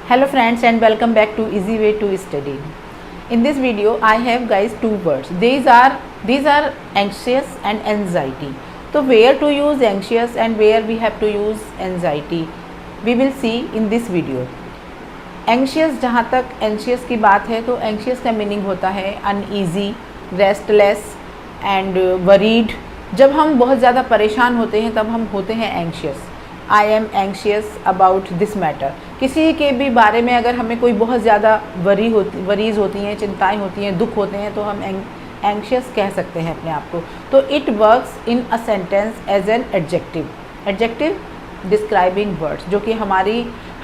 Hello friends and welcome back to Easy Way to Study. In this video I have guys two words. These are anxious and anxiety. So where to use anxious and where we have to use anxiety we will see in this video. Anxious, जहाँ तक anxious की बात है तो anxious का meaning होता है uneasy, restless and worried. जब हम बहुत ज़्यादा परेशान होते हैं तब हम होते हैं anxious. I am anxious about this matter. किसी के भी बारे में अगर हमें कोई बहुत ज़्यादा वरीज़ होती हैं, चिंताएं होती हैं, दुख होते हैं तो हम एंक्शियस कह सकते हैं अपने आप को. तो it works in a sentence as an adjective describing words, जो कि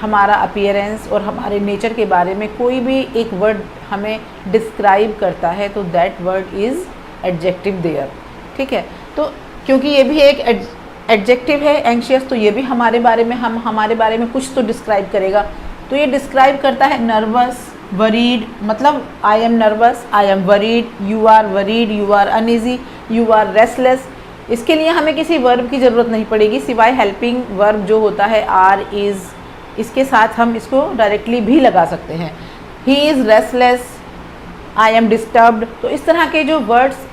हमारा अपीयरेंस और हमारे नेचर के बारे में कोई भी एक वर्ड हमें डिस्क्राइब करता है तो that word is adjective there. ठीक है, तो क्योंकि ये भी एक एडजेक्टिव है एंक्शियस, तो ये भी हमारे बारे में कुछ तो डिस्क्राइब करेगा. तो ये डिस्क्राइब करता है नर्वस, वरीड, मतलब I am nervous, I am worried, you are worried, you are uneasy, you are restless. इसके लिए हमें किसी वर्ब की ज़रूरत नहीं पड़ेगी सिवाय हेल्पिंग वर्ब जो होता है आर, इज़. इसके साथ हम इसको डायरेक्टली भी लगा सकते हैं. He is restless, I am disturbed. तो इस तरह के जो वर्ड्स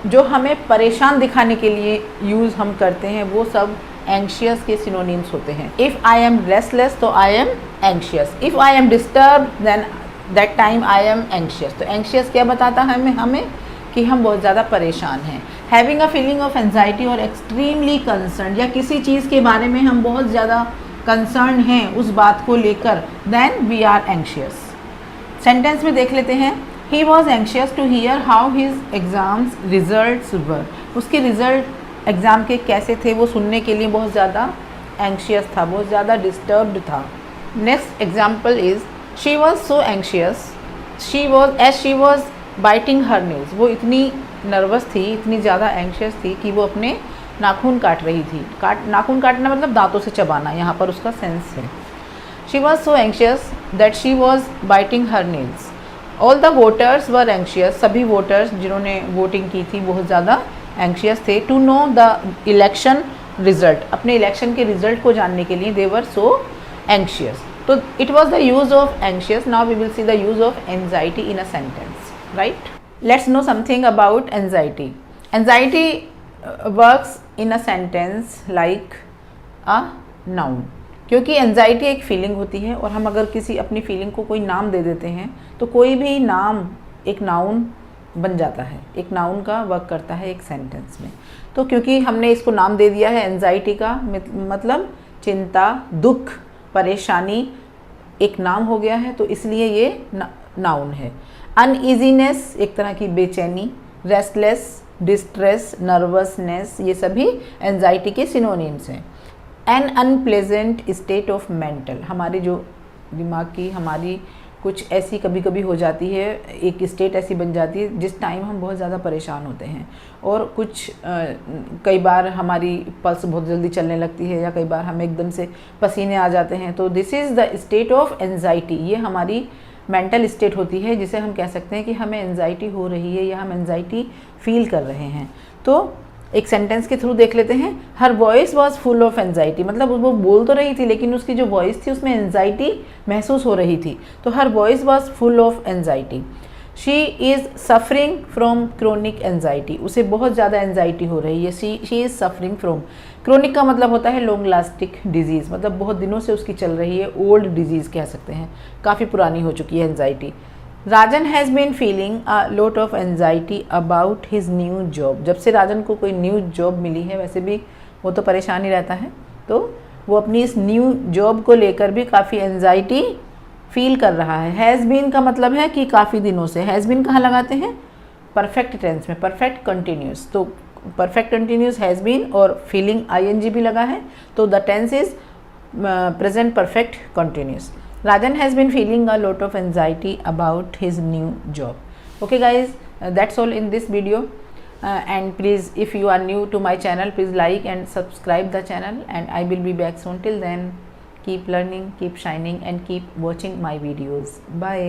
जो हमें परेशान दिखाने के लिए यूज़ हम करते हैं वो सब एंक्शियस के सिनोनिम्स होते हैं. इफ़ आई एम रेस्टलेस तो I am anxious. If I am disturbed then that time I am anxious. तो एंक्शियस क्या बताता है हमें कि हम बहुत ज़्यादा परेशान हैं. Having a feeling of anxiety और एक्सट्रीमली कंसर्न, या किसी चीज़ के बारे में हम बहुत ज़्यादा कंसर्न हैं उस बात को लेकर, then we are anxious. Sentence में देख लेते हैं. He was anxious to hear how his exams results were. उसके रिज़ल्ट एग्ज़ाम के कैसे थे वो सुनने के लिए बहुत ज़्यादा एंक्शियस था, बहुत ज़्यादा डिस्टर्ब्ड था. Next example is she was so anxious as she was biting her nails. वो इतनी नर्वस थी, इतनी ज़्यादा एंक्शियस थी कि वो अपने नाखून काट रही थी. नाखून काटना मतलब दांतों से चबाना, यहाँ पर उसका सेंस है. She was so anxious that she was biting her nails. All the voters were anxious. सभी वोटर्स जिन्होंने वोटिंग की थी बहुत ज़्यादा एंक्शियस थे. To know the election result, अपने इलेक्शन के रिजल्ट को जानने के लिए दे वर सो एंक्शियस. तो it was the use of anxious. Now we will see the use of anxiety in a sentence. Right, let's know something about anxiety. Anxiety works in a sentence like a noun. क्योंकि anxiety एक feeling होती है और हम अगर किसी अपनी feeling को कोई नाम दे देते हैं तो कोई भी नाम एक नाउन बन जाता है. एक नाउन का वर्क करता है एक सेंटेंस में. तो क्योंकि हमने इसको नाम दे दिया है एंजाइटी का, मतलब चिंता, दुख, परेशानी एक नाम हो गया है, तो इसलिए ये नाउन है. अनईजीनेस एक तरह की बेचैनी, रेस्टलेस, डिस्ट्रेस, नर्वसनेस, ये सभी एंजाइटी के सिनोनिम्स हैं. N unpleasant state of mental, हमारी जो दिमाग की हमारी कुछ ऐसी कभी कभी हो जाती है, एक स्टेट ऐसी बन जाती है जिस टाइम हम बहुत ज़्यादा परेशान होते हैं और कुछ कई बार हमारी पल्स बहुत जल्दी चलने लगती है या कई बार हमें एकदम से पसीने आ जाते हैं. तो this is the state of anxiety. ये हमारी मेंटल स्टेट होती है जिसे हम कह सकते हैं कि हमें एंजाइटी हो रही है या हम एंजाइटी फील कर रहे हैं. तो एक सेंटेंस के थ्रू देख लेते हैं. Her voice was full of anxiety, मतलब वो बोल तो रही थी लेकिन उसकी जो वॉइस थी उसमें एंजाइटी महसूस हो रही थी. तो her voice was full of anxiety. She is suffering from chronic anxiety, उसे बहुत ज़्यादा एंजाइटी हो रही है. She is suffering from. Chronic का मतलब होता है लॉन्ग लास्टिक डिजीज़, मतलब बहुत दिनों से उसकी चल रही है. ओल्ड डिजीज़ कह सकते हैं, काफ़ी पुरानी हो चुकी है anxiety. Rajan has been feeling a lot of anxiety about his new job. जब से राजन को कोई न्यू जॉब मिली है, वैसे भी वो तो परेशान ही रहता है, तो वो अपनी इस न्यू जॉब को लेकर भी काफ़ी एंजाइटी फील कर रहा है. हैज़ बीन का मतलब है कि काफ़ी दिनों से. हैज़ बीन कहाँ लगाते हैं? परफेक्ट टेंस में, परफेक्ट कंटिन्यूस. तो परफेक्ट कंटिन्यूस हैज़ बीन और फीलिंग ING भी लगा है, तो the tense is present perfect continuous. Rajan has been feeling a lot of anxiety about his new job. Okay guys, that's all in this video. And please, if you are new to my channel, please like and subscribe the channel, and I will be back soon. Till then, keep learning, keep shining, and keep watching my videos. Bye.